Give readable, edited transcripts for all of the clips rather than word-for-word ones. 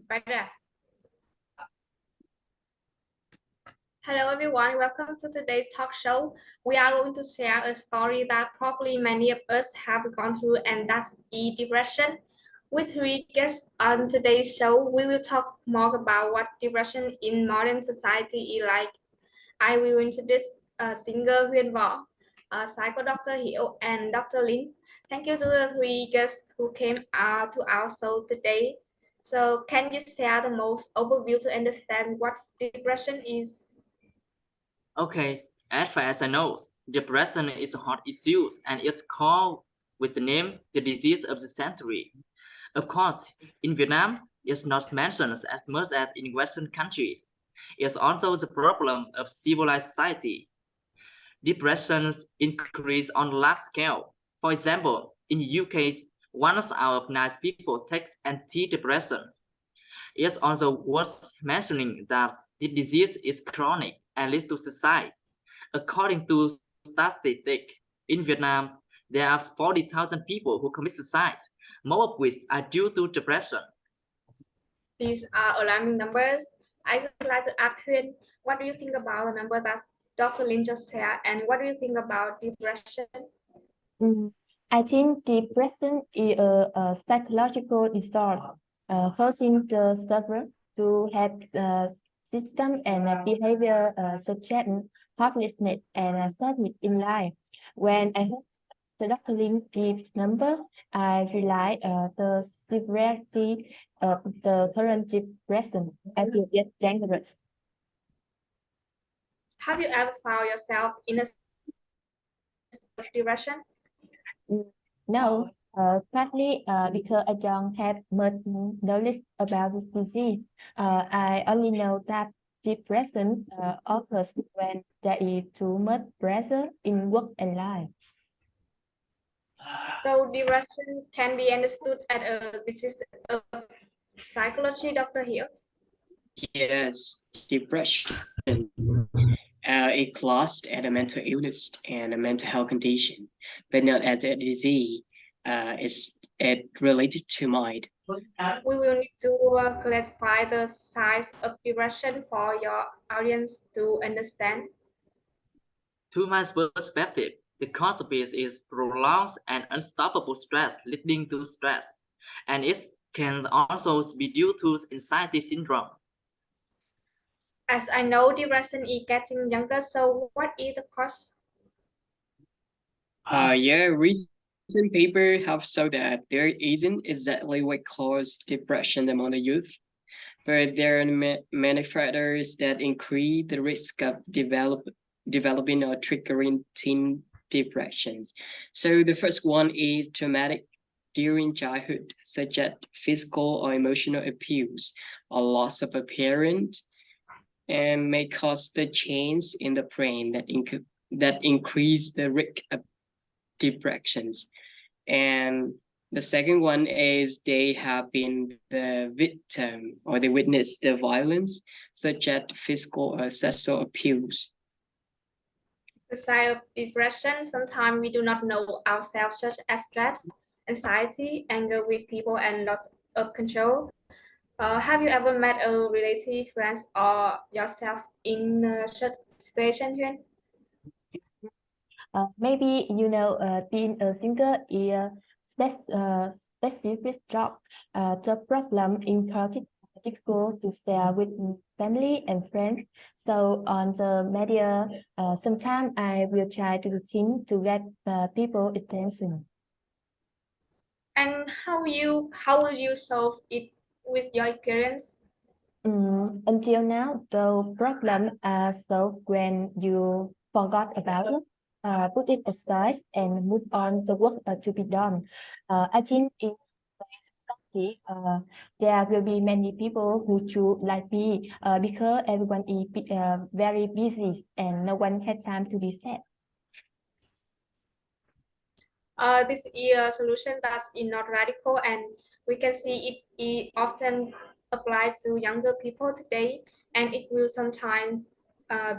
Better. Hello everyone, welcome to today's talk show. We are going to share a story that probably many of us have gone through, and that's depression. With three guests on today's show, we will talk more about what depression in modern society is like. I will introduce singer Huyền Võ, psycho Dr. Hiếu, and Dr. Linh. Thank you to the three guests who came to our show today. So, can you share the most overview to understand what depression is? Okay, as far as I know, depression is a hot issue and it's called with the name the disease of the century. Of course, in Vietnam, it's not mentioned as much as in Western countries. It's also the problem of civilized society. Depressions increase on a large scale. For example, in the UK, 1 out of 9 people takes antidepressants. It's also worth mentioning that the disease is chronic and leads to suicide. According to statistics, in Vietnam, there are 40,000 people who commit suicide, most of which are due to depression. These are alarming numbers. I would like to ask Huyền, what do you think about the number that Dr. Lin just shared, and what do you think about depression? I think depression is a psychological disorder causing the sufferer to have system and behavior such as hopelessness and sadness in life. When I heard the Dr. Lin gives number, I realized the severity of the current depression and feel get dangerous. Have you ever found yourself in a state of depression? No, partly because I don't have much knowledge about this disease. I only know that depression occurs when there is too much pressure in work and life. So depression can be understood as a disease of psychology, Dr. Hiếu. Yes, depression is classed as a mental illness and a mental health condition, but not as a disease. It's related to mind. We will need to clarify the size of depression for your audience to understand. To my perspective, the cause of it is prolonged and unstoppable stress leading to stress, and it can also be due to anxiety syndrome. As I know, depression is getting younger, so what is the cause? Recent paper have shown that there isn't exactly what caused depression among the youth, but there are many factors that increase the risk of developing or triggering teen depressions. So the first one is traumatic during childhood, such as physical or emotional abuse or loss of a parent, and may cause the change in the brain that increase the risk of depressions. And the second one is they have been the victim or they witnessed the violence, such as physical or sexual abuse. The side of depression, sometimes we do not know ourselves, such as stress, anxiety, anger with people, and loss of control. Have you ever met a relative, friends, or yourself in such situation, Huyền? Maybe being a singer is a specific job. The problem is difficult to share with family and friends. So on the media, sometimes I will try to think to get people's attention. And how will you solve it with your experience? Until now, the problem solved when you forgot about it, put it aside, and move on the work to be done. I think in society, there will be many people who choose like me because everyone is very busy and no one has time to be sad. This is a solution that's not radical, and we can see it often applied to younger people today, and it will sometimes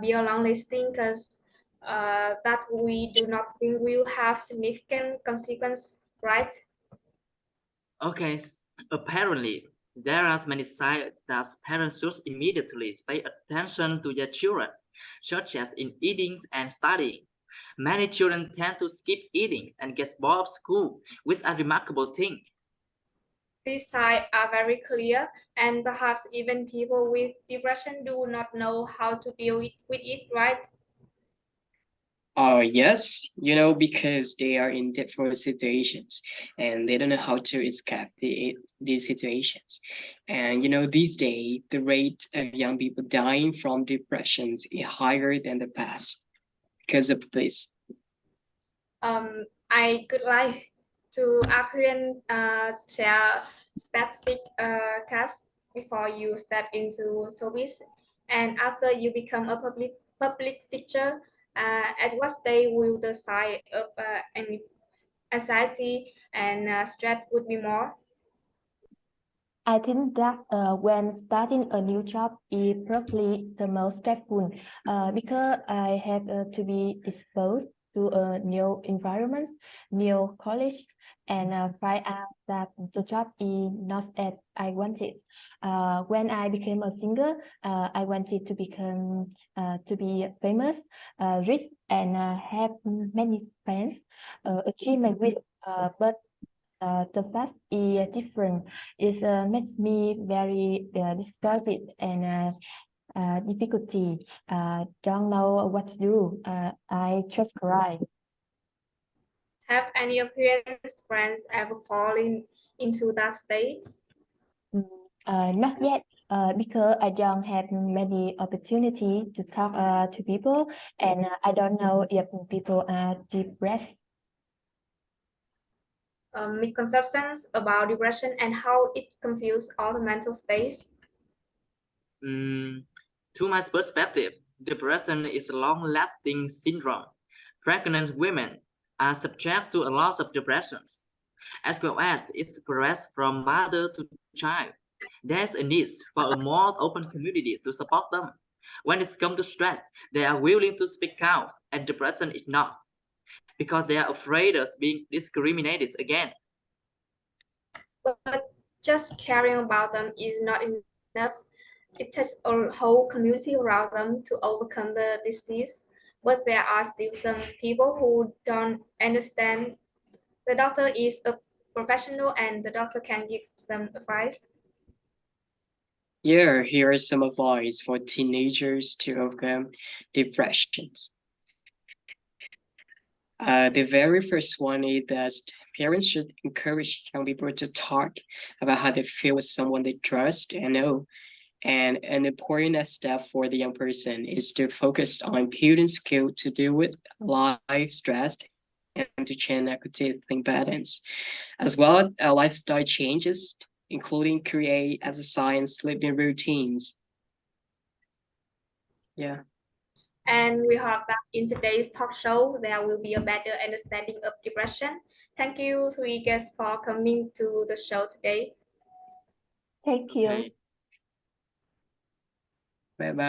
be a long listing because that we do not think will have significant consequence, right? Okay, apparently, There are many signs that parents should immediately pay attention to their children, such as in eating and studying. Many children tend to skip eating and get bored of school, which is a remarkable thing. These signs are very clear, and perhaps even people with depression do not know how to deal with it, right? Yes, because they are in different situations and they don't know how to escape these situations. And these days, the rate of young people dying from depressions is higher than the past because of this. I could like to apprehend share specific case before you step into service, and after you become a public figure. At what stage will the side of anxiety and stress would be more? I think that when starting a new job is probably the most stressful because I have to be exposed to a new environment, new college, and find out that the job is not as I wanted. When I became a singer, I wanted to become to be famous, rich, and have many fans, achieve my wish. But the fact is different. It makes me very discouraged and difficulty. Don't know what to do. I just cry. Have any of your friends ever fallen into that state? Not yet, because I don't have many opportunity to talk to people, and I don't know if people are depressed. Misconceptions about depression and how it confuses all the mental states. To my perspective, depression is a long-lasting syndrome. Pregnant women are subject to a lot of depressions, as well as it spreads from mother to child. There's a need for a more open community to support them. When it comes to stress, they are willing to speak out, and depression is not, because they are afraid of being discriminated against. But just caring about them is not enough. It takes a whole community around them to overcome the disease. But there are still some people who don't understand. The doctor is a professional and the doctor can give some advice. Yeah, here are some advice for teenagers to overcome depressions. The very first one is that parents should encourage young people to talk about how they feel with someone they trust and know. And an important step for the young person is to focus on building skill to deal with life stress and to change negative think patterns. As well, lifestyle changes, including create exercise and sleeping routines. Yeah. And we hope that in today's talk show, there will be a better understanding of depression. Thank you, three guests, for coming to the show today. Thank you. Okay. Bye bye.